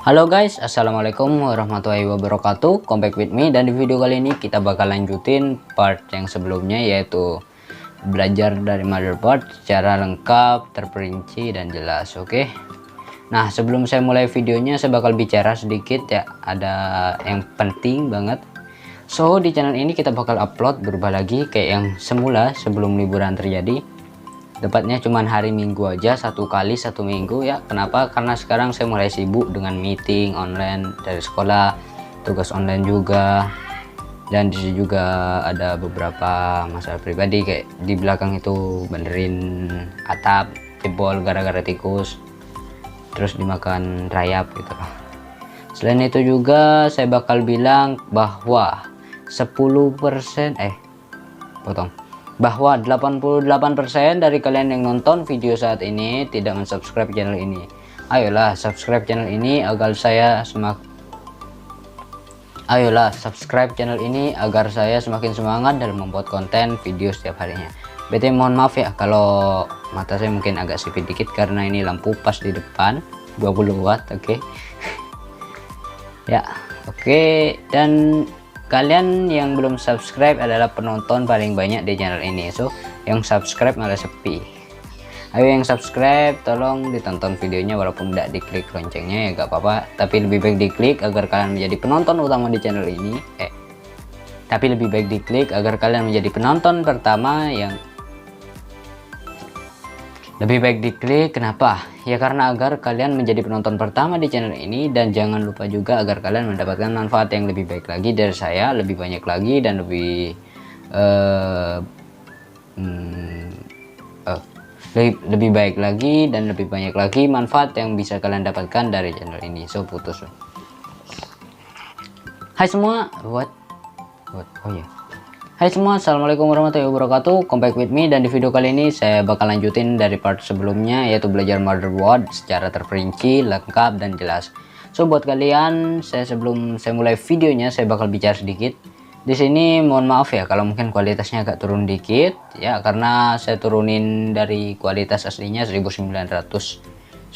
Halo guys, assalamualaikum warahmatullahi wabarakatuh. Come back with me, dan di video kali ini kita bakal lanjutin part yang sebelumnya, yaitu belajar dari motherboard secara lengkap, terperinci dan jelas. Oke. Nah, sebelum saya mulai videonya, saya bakal bicara sedikit ya, ada yang penting banget. So, di channel ini kita bakal upload berubah lagi kayak yang semula sebelum liburan terjadi. Tepatnya cuman hari Minggu aja, satu kali satu minggu ya. Kenapa? Karena sekarang saya mulai sibuk dengan meeting online dari sekolah, tugas online juga, dan disitu juga ada beberapa masalah pribadi kayak di belakang itu benerin atap jebol gara-gara tikus, terus dimakan rayap gitu loh. Selain itu juga saya bakal bilang bahwa 10% bahwa 88% dari kalian yang nonton video saat ini tidak mensubscribe channel ini. Ayolah subscribe channel ini agar saya semakin semangat dalam membuat konten video setiap harinya. BT mohon maaf ya kalau mata saya mungkin agak sipit dikit karena ini lampu pas di depan 20 watt. Oke. Ya, oke. Dan kalian yang belum subscribe adalah penonton paling banyak di channel ini. So, yang subscribe malah sepi. Ayo yang subscribe, tolong ditonton videonya walaupun tidak diklik loncengnya ya gak apa-apa. Tapi lebih baik diklik agar kalian menjadi penonton utama di channel ini. Tapi lebih baik diklik agar kalian menjadi penonton pertama yang lebih baik diklik. Kenapa? Ya karena agar kalian menjadi penonton pertama di channel ini, dan jangan lupa juga agar kalian mendapatkan manfaat yang lebih baik lagi dari saya, lebih banyak lagi dan lebih baik lagi dan lebih banyak lagi manfaat yang bisa kalian dapatkan dari channel ini. So putus. Hai semua, Hai semua, assalamualaikum warahmatullahi wabarakatuh. Come back with me, dan di video kali ini saya bakal lanjutin dari part sebelumnya, yaitu belajar motherboard secara terperinci, lengkap dan jelas. So buat kalian, sebelum saya mulai videonya saya bakal bicara sedikit. Di sini mohon maaf ya kalau mungkin kualitasnya agak turun dikit ya, karena saya turunin dari kualitas aslinya 1990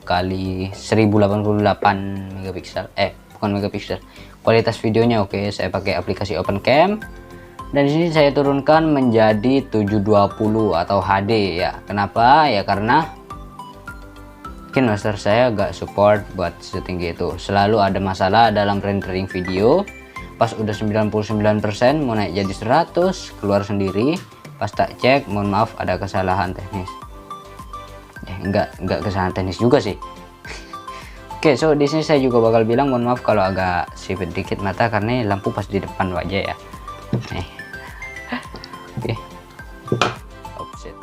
kali 1088 megapiksel. Bukan megapiksel. Kualitas videonya oke, saya pakai aplikasi OpenCam, dan di sini saya turunkan menjadi 720 atau HD ya. Kenapa? Ya karena mungkin master saya gak support buat setinggi itu. Selalu ada masalah dalam rendering video. Pas udah 99% mau naik jadi 100 keluar sendiri. Pas tak cek, mohon maaf ada kesalahan teknis. Enggak kesalahan teknis juga sih. Oke, so di sini saya juga bakal bilang mohon maaf kalau agak sipit dikit mata karena lampu pas di depan wajah ya. Oke. Offset.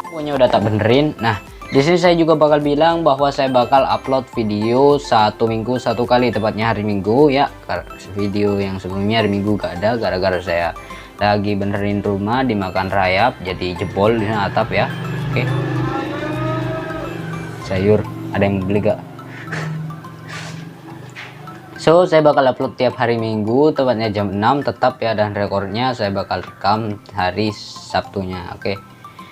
Pokoknya udah tak benerin. Nah, di sini saya juga bakal bilang bahwa saya bakal upload video satu minggu satu kali, tepatnya hari Minggu ya. Video yang sebelumnya hari Minggu gak ada gara-gara saya lagi benerin rumah dimakan rayap jadi jebol di atap ya. Oke. Sayur ada yang beli gak? So saya bakal upload tiap hari Minggu tepatnya jam 6 tetap ya, dan rekornya saya bakal rekam hari Sabtunya. Oke.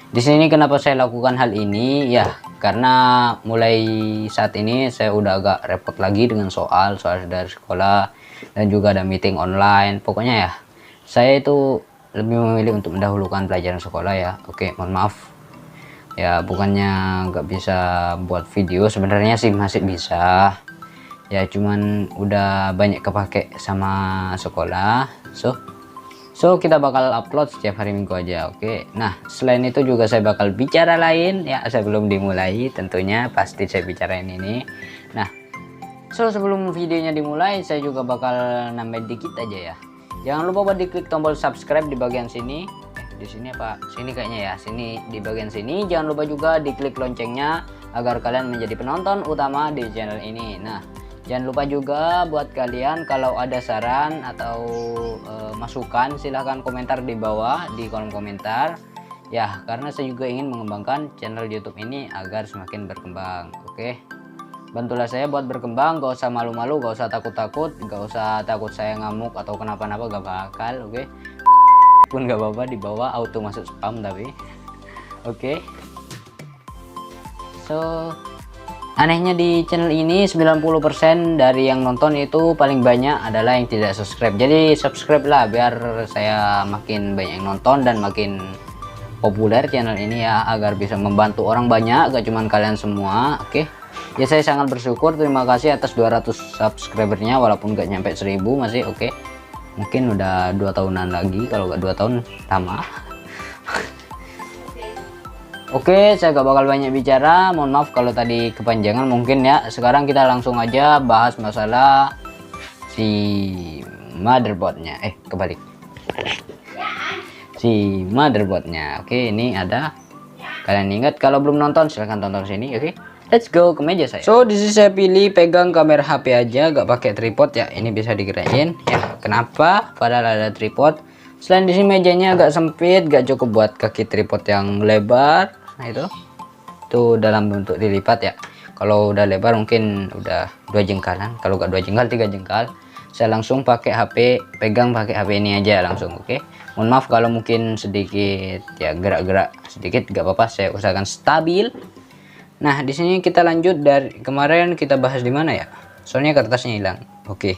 Di sini kenapa saya lakukan hal ini ya, karena mulai saat ini saya udah agak repot lagi dengan soal dari sekolah, dan juga ada meeting online. Pokoknya ya saya itu lebih memilih untuk mendahulukan pelajaran sekolah ya. Oke, mohon maaf ya, bukannya nggak bisa buat video, sebenarnya sih masih bisa ya, cuman udah banyak kepake sama sekolah. So kita bakal upload setiap hari Minggu aja. Oke. Nah, selain itu juga saya bakal bicara lain ya, sebelum dimulai tentunya pasti saya bicarain ini. Nah, so sebelum videonya dimulai saya juga bakal nambah dikit aja ya. Jangan lupa buat diklik tombol subscribe di bagian sini. Di sini apa? Sini kayaknya ya. Sini di bagian sini. Jangan lupa juga diklik loncengnya agar kalian menjadi penonton utama di channel ini. Nah, jangan lupa juga buat kalian kalau ada saran atau masukan silahkan komentar di bawah di kolom komentar ya, karena saya juga ingin mengembangkan channel YouTube ini agar semakin berkembang. Oke. Bantulah saya buat berkembang, gak usah malu-malu, gak usah takut-takut, gak usah takut saya ngamuk atau kenapa-napa, gak bakal. Oke. Pun gak apa-apa, di bawah auto masuk spam tapi. Oke. So Anehnya di channel ini 90% dari yang nonton itu paling banyak adalah yang tidak subscribe. Jadi subscribe lah biar saya makin banyak yang nonton dan makin populer channel ini ya, agar bisa membantu orang banyak, gak cuman kalian semua. Oke. Ya saya sangat bersyukur, terima kasih atas 200 subscribernya walaupun gak nyampe 1000 masih oke. Mungkin udah 2 tahunan lagi, kalau gak 2 tahun lama. Oke, saya gak bakal banyak bicara, mohon maaf kalau tadi kepanjangan mungkin ya. Sekarang kita langsung aja bahas masalah si motherboardnya. Kebalik. Si motherboardnya. Oke, ini ada. Kalian ingat kalau belum nonton silahkan tonton sini. Oke, let's go ke meja saya. So di sini saya pilih pegang kamera HP aja, gak pakai tripod ya. Ini bisa digerakin ya. Kenapa? Padahal ada tripod. Selain di sini mejanya agak sempit, gak cukup buat kaki tripod yang lebar. Nah itu dalam bentuk dilipat ya. Kalau udah lebar mungkin udah 2 jengkalan, kalau gak 2 jengkal 3 jengkal. Saya langsung pakai HP, pegang pakai HP ini aja langsung. Oke, mohon maaf kalau mungkin sedikit ya gerak-gerak sedikit, gak apa-apa, saya usahakan stabil. Nah di sini kita lanjut dari kemarin kita bahas di mana ya, soalnya kertasnya hilang. Oke,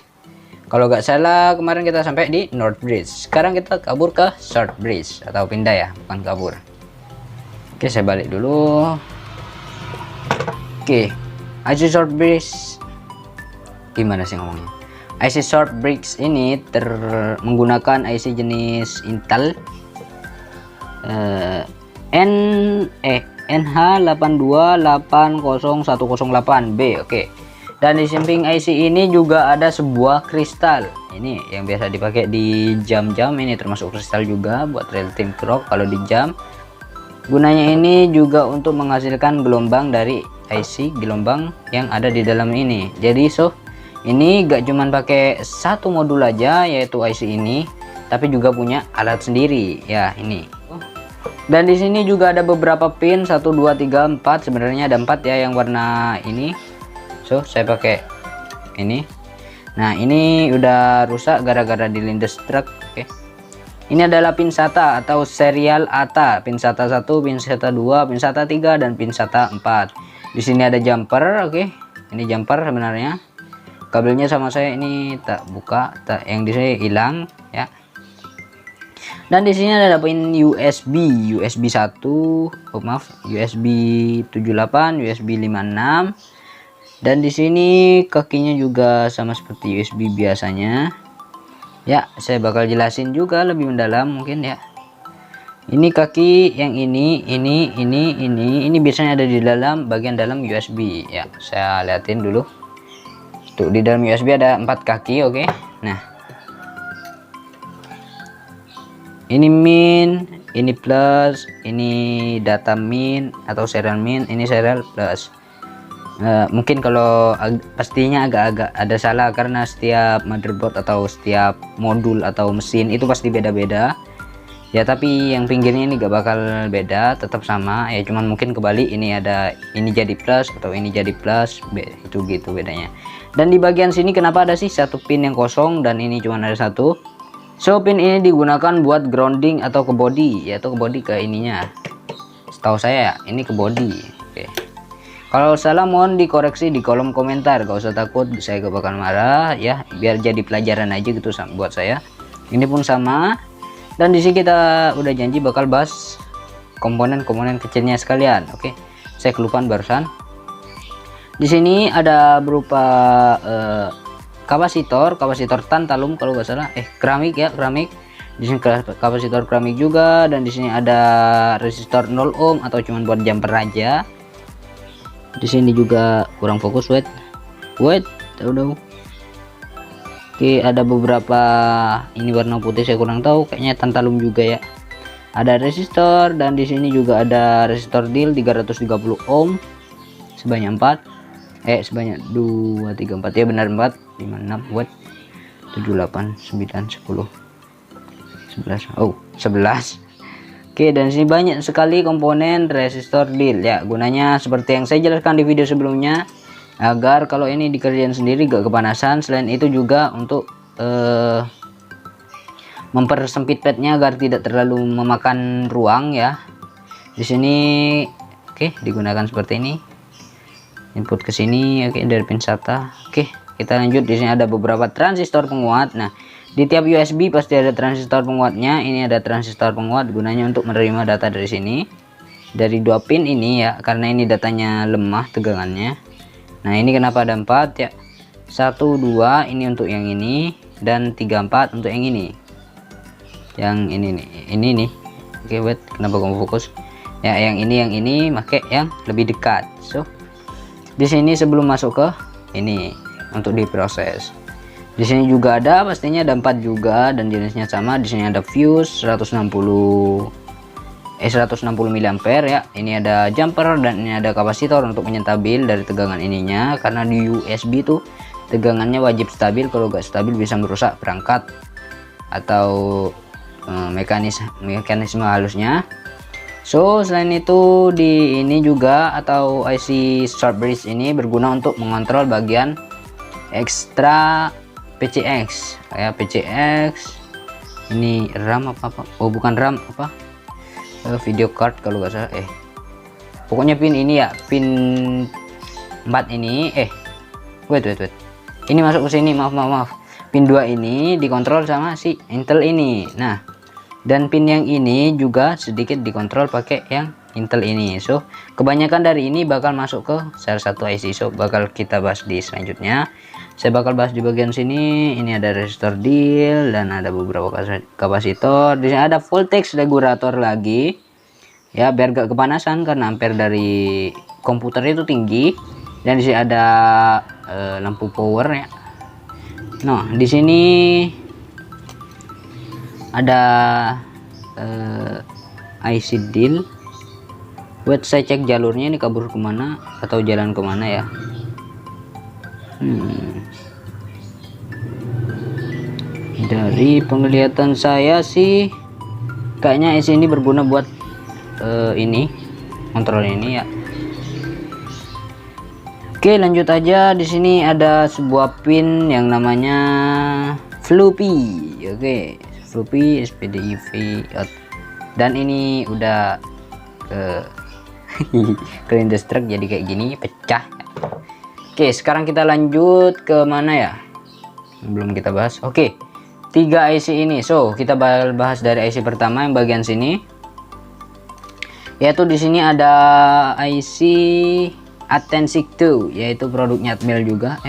kalau gak salah kemarin kita sampai di North Bridge. Sekarang kita kabur ke South Bridge, atau pindah ya, bukan kabur. Oke, saya balik dulu. Oke, IC Short Bridge gimana sih ngomongnya? IC Short Bridge ini menggunakan IC jenis Intel NH8280108B. Oke, dan di samping IC ini juga ada sebuah kristal. Ini yang biasa dipakai di jam-jam, ini termasuk kristal juga buat real time clock kalau di jam. Gunanya ini juga untuk menghasilkan gelombang dari IC, gelombang yang ada di dalam ini. Jadi ini gak cuman pakai satu modul aja yaitu IC ini, tapi juga punya alat sendiri ya ini. Dan di sini juga ada beberapa pin 1 2 3 4, sebenarnya ada 4 ya yang warna ini. Saya pakai ini. Nah, ini udah rusak gara-gara dilindas truk. Oke. Ini adalah pin SATA atau serial ATA, pin SATA 1, pin SATA 2, pin SATA 3 dan pin SATA 4. Di sini ada jumper, oke. Ini jumper sebenarnya. Kabelnya sama saya ini tak buka, yang di sini hilang ya. Dan di sini ada pin USB 1, USB 78, USB 56. Dan di sini kakinya juga sama seperti USB biasanya. Ya, saya bakal jelasin juga lebih mendalam mungkin ya. Ini kaki yang ini biasanya ada di dalam bagian dalam USB ya. Saya liatin dulu. Tuh di dalam USB ada 4 kaki, oke. Nah, ini min, ini plus, ini data min atau serial min, ini serial plus. Mungkin kalau pastinya agak-agak ada salah karena setiap motherboard atau setiap modul atau mesin itu pasti beda-beda ya, tapi yang pinggirnya ini gak bakal beda, tetap sama ya, cuman mungkin kebalik, ini jadi plus atau ini jadi plus, itu gitu bedanya. Dan di bagian sini kenapa ada sih satu pin yang kosong dan ini cuma ada satu? Pin ini digunakan buat grounding atau ke body, yaitu ke body ke ininya, setahu saya ini ke body. Oke. Kalau salah mohon dikoreksi di kolom komentar, gak usah takut, saya gak bakal marah ya, biar jadi pelajaran aja gitu buat saya. Ini pun sama. Dan di sini kita udah janji bakal bahas komponen-komponen kecilnya sekalian. Oke, saya kelupaan barusan. Di sini ada berupa kapasitor tantalum kalau nggak salah, keramik ya, keramik. Di sini kapasitor keramik juga, dan di sini ada resistor 0 ohm atau cuman buat jumper aja. Di sini juga kurang fokus, wait, tahu. Oke, ada beberapa ini warna putih saya kurang tahu, kayaknya tantalum juga ya. Ada resistor, dan di sini juga ada resistor deal 330 ohm sebanyak 2 3 4 ya, benar 4 5 6 watt 7 8 9 10 11. Oke, dan sini banyak sekali komponen resistor deal ya. Gunanya seperti yang saya jelaskan di video sebelumnya, agar kalau ini dikerjain sendiri gak kepanasan. Selain itu juga untuk mempersempit padnya agar tidak terlalu memakan ruang ya. Di sini oke, digunakan seperti ini. input ke sini. Oke, dari pin SATA. Oke, kita lanjut. Di sini ada beberapa transistor penguat. Nah, di tiap USB pasti ada transistor penguatnya. Ini ada transistor penguat gunanya untuk menerima data dari sini, dari 2 pin ini ya, karena ini datanya lemah tegangannya. Nah, ini kenapa ada 4 ya, 1 2 ini untuk yang ini, dan 3 4 untuk yang ini. Yang ini nih, ini nih. Oke, wait, kenapa kamu fokus ya? Yang ini pakai yang lebih dekat. So di sini sebelum masuk ke ini untuk diproses. Di sini juga ada, pastinya ada 4 juga dan jenisnya sama. Di sini ada fuse 160 mA ya. Ini ada jumper dan ini ada kapasitor untuk menstabil dari tegangan ininya, karena di USB tuh tegangannya wajib stabil. Kalau gak stabil bisa merusak perangkat atau mekanisme halusnya. So selain itu di ini juga atau IC short bridge ini berguna untuk mengontrol bagian ekstra PCX kayak PCX. Ini RAM apa? Oh bukan RAM, apa? Video card kalau nggak salah. Pokoknya pin ini ya, pin 4 ini. Wait. Ini masuk ke sini, maaf. Pin 2 ini dikontrol sama si Intel ini. Nah, dan pin yang ini juga sedikit dikontrol pakai yang Intel ini. So kebanyakan dari ini bakal masuk ke salah satu IC. So bakal kita bahas di selanjutnya. Saya bakal bahas di bagian sini. Ini ada resistor DIL dan ada beberapa kapasitor. Di sini ada voltage regulator lagi ya, biar gak kepanasan karena ampere dari komputer itu tinggi. Dan di sini ada lampu power ya. Nah, di sini ada IC DIL. Buat saya cek jalurnya ini kabur kemana atau jalan kemana ya. Dari penglihatan saya sih kayaknya IC ini berguna buat ini kontrol ini ya. Oke, lanjut aja. Di sini ada sebuah pin yang namanya floppy. Oke, floppy SPDIV dan ini udah clean the struct jadi kayak gini, pecah. Oke, sekarang kita lanjut ke mana ya, belum kita bahas. Oke, 3 IC ini. So kita bahas dari IC pertama yang bagian sini, yaitu di sini ada IC Atensik 2, yaitu produknya Atmel juga.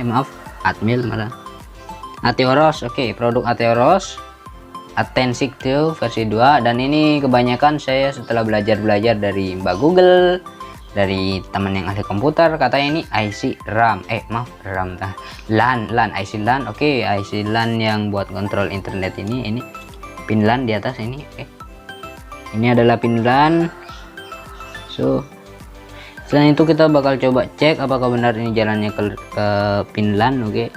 Atmel malah Atheros. Oke, produk Atheros Atensik 2 versi 2. Dan ini kebanyakan saya setelah belajar dari Mbak Google, dari teman yang ahli komputer, katanya ini IC RAM. RAM dah. LAN IC LAN. Oke, IC LAN yang buat kontrol internet ini pin LAN di atas ini. Ini adalah pin LAN. So selain itu kita bakal coba cek apakah benar ini jalannya ke pin LAN. Oke.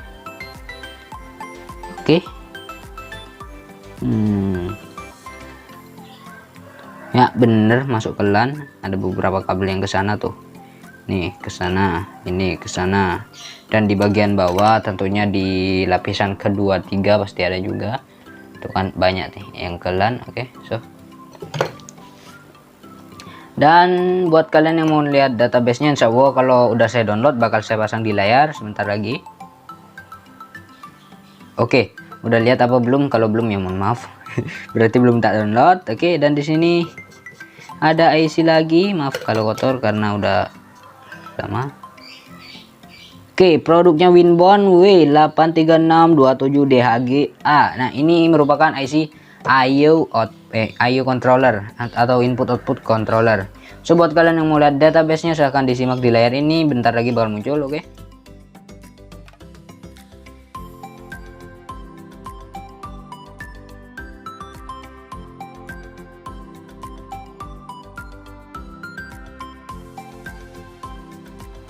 Ya bener masuk ke LAN. Ada beberapa kabel yang ke sana tuh, nih ke sana, ini ke sana, dan di bagian bawah tentunya di lapisan kedua 3 pasti ada juga tuh kan, banyak nih yang ke LAN. Oke, so dan buat kalian yang mau lihat databasenya, insya Allah kalau udah saya download bakal saya pasang di layar sebentar lagi. Oke, udah lihat apa belum? Kalau belum ya mohon maaf. Berarti belum tak download. Oke, dan di sini ada IC lagi, maaf kalau kotor karena udah lama. Oke, produknya Winbond W83627DHGA. Nah, ini merupakan IC IO controller atau input output controller. So buat kalian yang mau lihat databasenya silahkan disimak di layar ini, bentar lagi bakal muncul.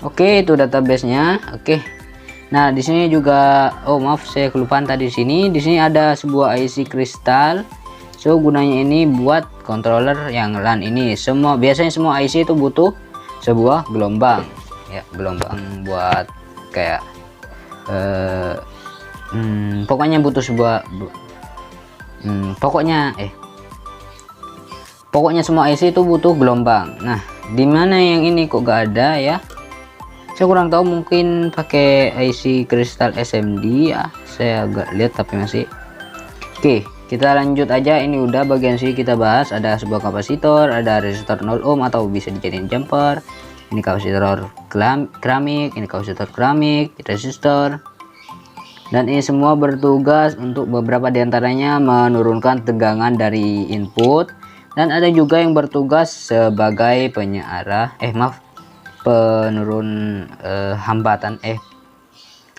Oke, itu databasenya. Oke. Nah, di sini juga, oh maaf saya kelupaan tadi. Di sini ada sebuah IC kristal. So gunanya ini buat controller yang LAN ini. Biasanya semua IC itu butuh sebuah gelombang ya, gelombang buat kayak pokoknya butuh sebuah pokoknya semua IC itu butuh gelombang. Nah, dimana yang ini kok gak ada ya? Saya kurang tahu, mungkin pakai IC Crystal SMD ya, saya agak lihat tapi masih. Oke, kita lanjut aja. Ini udah bagian sini kita bahas. Ada sebuah kapasitor, ada resistor 0 ohm atau bisa dijadiin jumper. Ini kapasitor keramik, ini kapasitor keramik, resistor. Dan ini semua bertugas untuk beberapa diantaranya menurunkan tegangan dari input, dan ada juga yang bertugas sebagai penyearah penurun hambatan.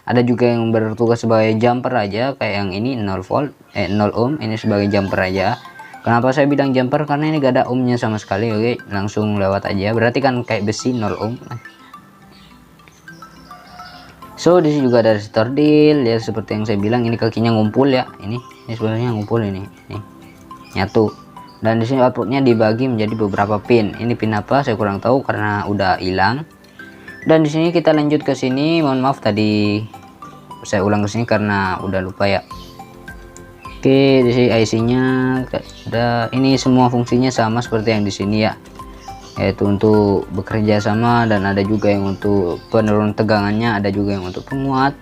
Ada juga yang bertugas sebagai jumper aja, kayak yang ini 0 volt 0 ohm, ini sebagai jumper aja. Kenapa saya bilang jumper? Karena ini gak ada ohmnya sama sekali. Oke, langsung lewat aja, berarti kan kayak besi 0 ohm. So di sini juga ada resistor deal ya, seperti yang saya bilang, ini kakinya ngumpul ya, ini sebenarnya ngumpul, ini nyatu. Dan di sini outputnya dibagi menjadi beberapa pin. Ini pin apa saya kurang tahu karena udah hilang. Dan di sini kita lanjut ke sini. Mohon maaf tadi saya ulang ke sini karena udah lupa ya. Oke, di sini IC-nya ada. Ini semua fungsinya sama seperti yang di sini ya, yaitu untuk bekerja sama, dan ada juga yang untuk penurun tegangannya, ada juga yang untuk penguat.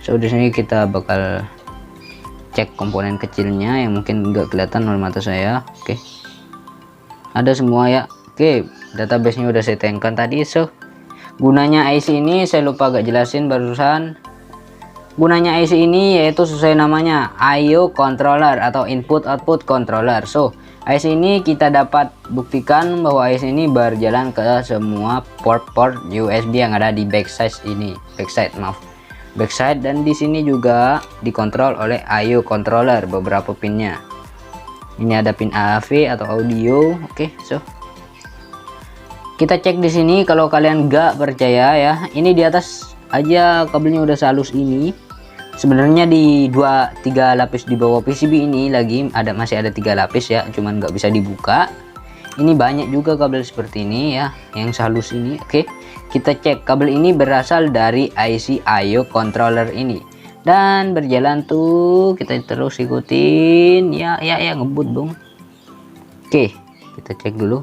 So di sini kita bakal cek komponen kecilnya yang mungkin nggak kelihatan oleh mata saya. Oke, ada semua ya. Oke, database-nya udah saya tengkan tadi. So gunanya IC ini saya lupa agak jelasin barusan. Gunanya IC ini yaitu sesuai namanya, I/O controller atau input output controller. So IC ini kita dapat buktikan bahwa IC ini berjalan ke semua port USB yang ada di backside, dan di sini juga dikontrol oleh I/O controller beberapa pinnya. Ini ada pin AV atau audio. Oke, so kita cek di sini. Kalau kalian gak percaya ya, ini di atas aja kabelnya udah sehalus ini. Sebenarnya di 2-3 lapis di bawah PCB ini masih ada 3 lapis ya, cuman nggak bisa dibuka. Ini banyak juga kabel seperti ini ya, yang sehalus ini. Oke, kita cek kabel ini berasal dari IC I/O controller ini, dan berjalan tuh, kita terus ikutin ya ngebut dong. Oke, kita cek dulu.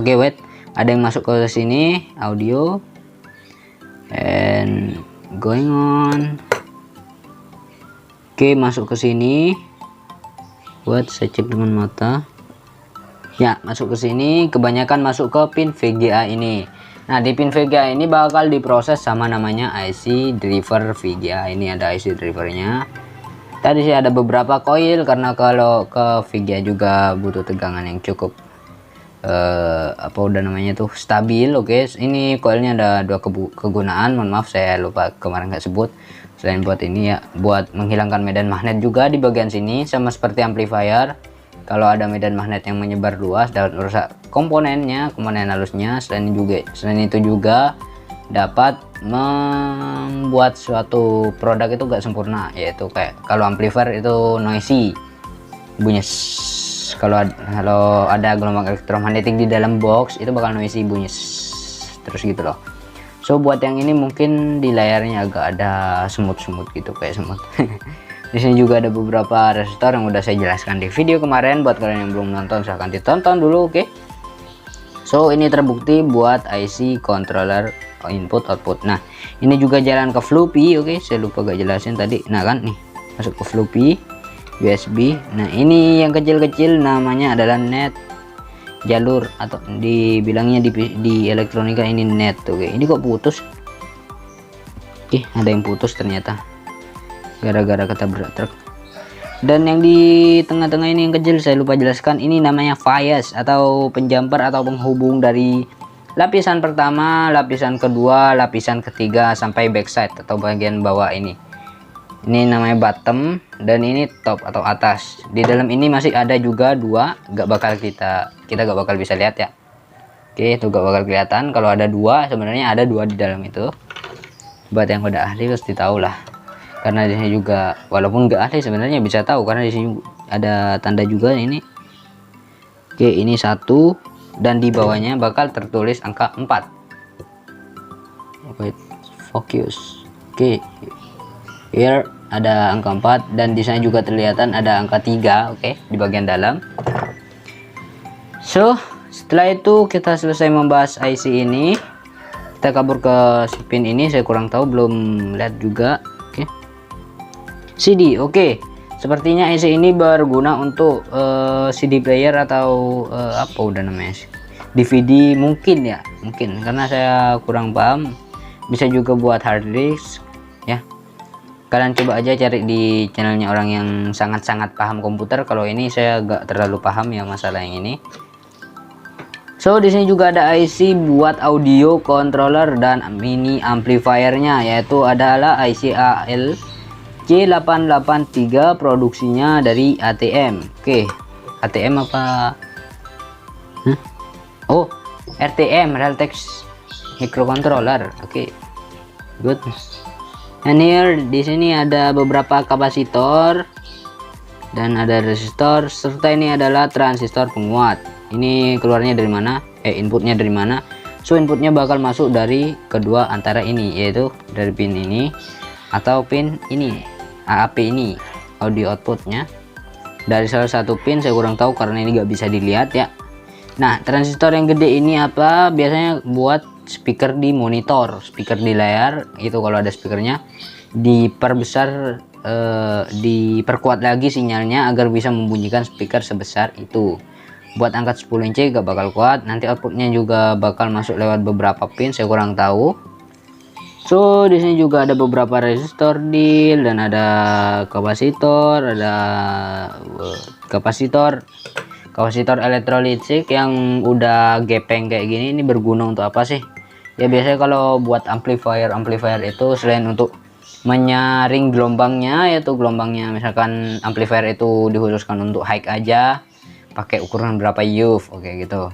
Oke, wait, ada yang masuk ke sini, audio and going on. Oke, masuk ke sini. Buat saya cek dengan mata. Ya, masuk ke sini. Kebanyakan masuk ke pin VGA ini. Nah, di pin VGA ini bakal diproses sama namanya IC driver VGA. Ini ada IC drivernya. Tadi sih ada beberapa coil, karena kalau ke VGA juga butuh tegangan yang cukup stabil. Oke, ini coilnya ada 2 kegunaan. Mohon maaf saya lupa kemarin nggak sebut. Selain buat ini ya, buat menghilangkan medan magnet juga di bagian sini, sama seperti amplifier. Kalau ada medan magnet yang menyebar luas dapat merusak komponen halusnya. Selain itu juga dapat membuat suatu produk itu gak sempurna, yaitu kayak kalau amplifier itu noisy, bunyi. Kalau ada gelombang elektromagnetik di dalam box itu bakal noisy, bunyi terus gitu loh. So buat yang ini mungkin di layarnya agak ada semut-semut gitu, kayak semut. Di sini juga ada beberapa resistor yang udah saya jelaskan di video kemarin. Buat kalian yang belum nonton silahkan ditonton dulu. Oke. So ini terbukti buat IC controller input output. Nah, ini juga jalan ke floppy. Oke, saya lupa gak jelasin tadi. Nah kan nih, masuk ke floppy USB. Nah, ini yang kecil-kecil namanya adalah net, jalur, atau dibilangnya di elektronika ini net. Oke, ini kok putus? Oke, ada yang putus ternyata gara-gara ketabrak truk. Dan yang di tengah-tengah ini yang kecil saya lupa jelaskan, ini namanya vias atau penjumper atau penghubung dari lapisan pertama, lapisan kedua, lapisan ketiga sampai backside atau bagian bawah ini. Ini namanya bottom, dan ini top atau atas. Di dalam ini masih ada juga 2, kita gak bakal bisa lihat ya. Oke, itu gak bakal kelihatan kalau ada 2. Sebenarnya ada 2 di dalam itu. Buat yang udah ahli pasti tahu lah. Karena di sini juga walaupun gak ahli sebenarnya bisa tahu, karena di sini ada tanda juga ini. Oke, ini 1, dan di bawahnya bakal tertulis angka 4. Wait, focus. Oke. Here ada angka 4, dan di sana juga terlihatan ada angka 3. Oke, di bagian dalam. So setelah itu kita selesai membahas IC ini. Kita kabur ke si pin ini, saya kurang tahu, belum lihat juga. Oke. CD, oke. Sepertinya IC ini berguna untuk CD player atau apa udah namanya sih, DVD mungkin ya, mungkin, karena saya kurang paham. Bisa juga buat hard disk ya. Kalian coba aja cari di channelnya orang yang sangat-sangat paham komputer. Kalau ini saya gak terlalu paham ya masalah yang ini. So di sini juga ada IC buat audio controller dan mini amplifiernya, yaitu adalah IC ALC883, produksinya dari ATM. Oke, ATM apa? Oh, RTM, Realtek Microcontroller. Oke, good. And here di sini ada beberapa kapasitor dan ada resistor, serta ini adalah transistor penguat. Ini keluarnya dari mana? Inputnya dari mana? So inputnya bakal masuk dari kedua antara ini, yaitu dari pin ini atau pin ini, AAP ini, audio outputnya dari salah satu pin. Saya kurang tahu karena ini nggak bisa dilihat ya. Nah, transistor yang gede ini apa? Biasanya buat speaker di monitor, speaker di layar itu. Kalau ada speakernya diperbesar, diperkuat lagi sinyalnya agar bisa membunyikan speaker sebesar itu. Buat angkat 10 inci gak bakal kuat. Nanti outputnya juga bakal masuk lewat beberapa pin, saya kurang tahu. So di sini juga ada beberapa resistor deal dan ada kapasitor, ada kapasitor elektrolitik yang udah gepeng kayak gini. Ini berguna untuk apa sih? Ya biasanya kalau buat amplifier itu selain untuk menyaring gelombangnya, yaitu gelombangnya misalkan amplifier itu dikhususkan untuk high aja, pakai ukuran berapa UF, oke gitu.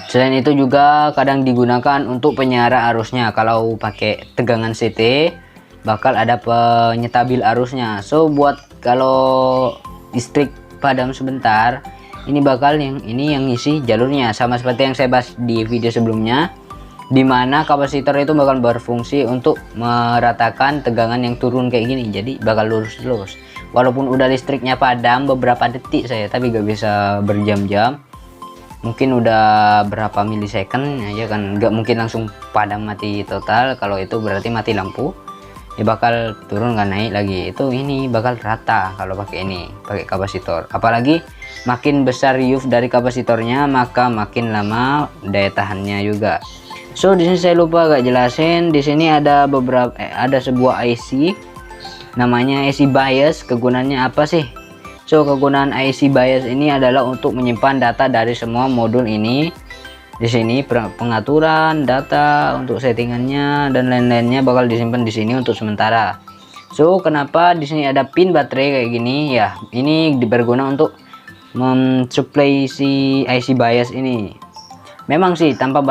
Selain itu juga kadang digunakan untuk penyara arusnya. Kalau pakai tegangan CT bakal ada penyetabil arusnya. So buat kalau listrik padam sebentar, ini bakal yang ngisi jalurnya, sama seperti yang saya bahas di video sebelumnya, dimana kapasitor itu bakal berfungsi untuk meratakan tegangan yang turun kayak gini. Jadi bakal lurus-lurus. Walaupun udah listriknya padam beberapa detik saya, tapi gak bisa berjam-jam, mungkin udah berapa milisecond aja kan, nggak mungkin langsung padam mati total. Kalau itu berarti mati lampu, ya bakal turun nggak naik lagi. Itu ini bakal rata kalau pakai ini, pakai kapasitor. Apalagi makin besar UF dari kapasitornya, maka makin lama daya tahannya juga. So di sini saya lupa agak jelasin. Di sini ada beberapa ada sebuah IC namanya IC BIOS. Kegunaannya apa sih? So kegunaan IC BIOS ini adalah untuk menyimpan data dari semua modul ini. Di sini pengaturan data untuk settingannya dan lain-lainnya bakal disimpan di sini untuk sementara. So kenapa di sini ada pin baterai kayak gini ya? Ini berguna untuk mensuplai si IC BIOS ini. Memang sih tanpa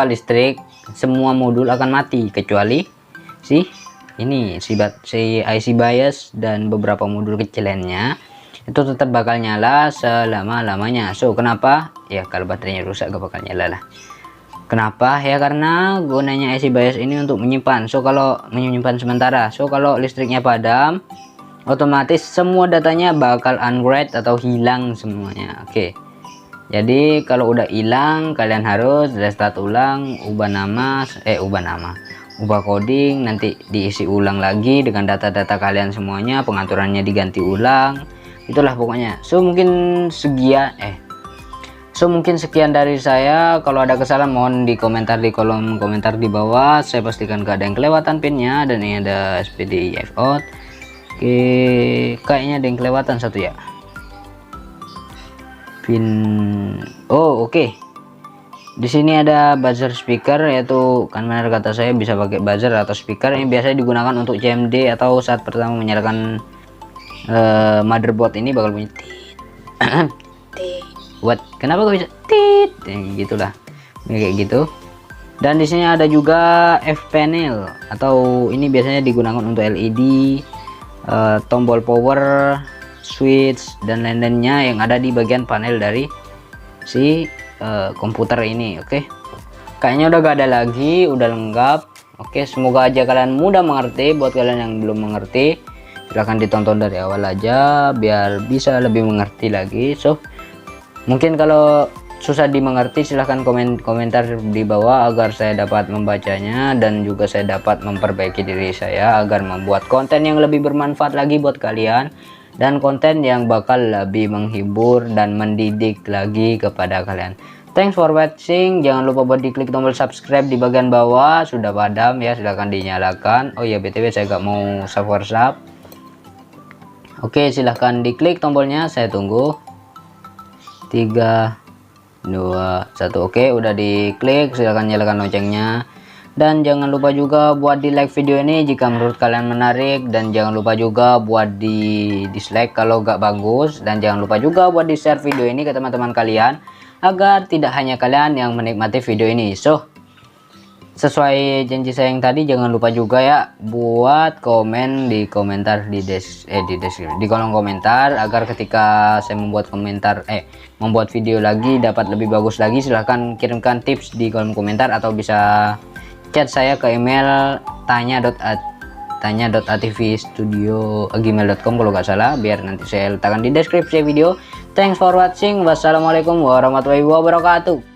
listrik semua modul akan mati, kecuali si IC BIOS dan beberapa modul kecil lainnya itu tetap bakal nyala selama-lamanya. So kenapa? Ya kalau baterainya rusak gak bakal nyala lah. Kenapa? Ya karena gunanya IC BIOS ini untuk menyimpan. So kalau menyimpan sementara, so kalau listriknya padam, otomatis semua datanya bakal unread atau hilang semuanya. Oke. Jadi kalau udah hilang, kalian harus restart ulang, ubah coding, nanti diisi ulang lagi dengan data-data kalian semuanya, pengaturannya diganti ulang, itulah pokoknya. So mungkin sekian dari saya. Kalau ada kesalahan mohon di kolom komentar di bawah. Saya pastikan gak ada yang kelewatan pinnya. Dan ini ada SPDI out. Oke, kayaknya ada yang kelewatan satu ya, pin. Oh oke. Di sini ada buzzer speaker, yaitu kan benar kata saya bisa pakai buzzer atau speaker. Ini biasanya digunakan untuk CMD atau saat pertama menyalakan motherboard ini bakal bunyi tit. Kenapa kok bisa tit? Gitulah, kayak gitu. Dan di sini ada juga F panel, atau ini biasanya digunakan untuk LED, tombol power, switch dan lain-lainnya yang ada di bagian panel dari si komputer ini. Oke, kayaknya udah gak ada lagi, udah lengkap. Oke, semoga aja kalian mudah mengerti. Buat kalian yang belum mengerti, silahkan ditonton dari awal aja biar bisa lebih mengerti lagi. So mungkin kalau susah dimengerti, silahkan komentar di bawah agar saya dapat membacanya dan juga saya dapat memperbaiki diri saya agar membuat konten yang lebih bermanfaat lagi buat kalian dan konten yang bakal lebih menghibur dan mendidik lagi kepada kalian. Thanks for watching. Jangan lupa buat diklik tombol subscribe di bagian bawah. Sudah padam ya, silahkan dinyalakan. Oh ya, btw saya gak mau sub. Oke, silahkan diklik tombolnya, saya tunggu. 3 2 1. Oke, udah diklik, silahkan nyalakan loncengnya dan jangan lupa juga buat di like video ini jika menurut kalian menarik, dan jangan lupa juga buat di dislike kalau gak bagus, dan jangan lupa juga buat di share video ini ke teman-teman kalian agar tidak hanya kalian yang menikmati video ini. So sesuai janji saya yang tadi, jangan lupa juga ya buat komen di komentar di kolom komentar agar ketika saya membuat video lagi dapat lebih bagus lagi. Silahkan kirimkan tips di kolom komentar atau bisa chat saya ke email tanya.atvstudio@gmail.com kalau nggak salah, biar nanti saya letakkan di deskripsi video. Thanks for watching. Wassalamualaikum warahmatullahi wabarakatuh.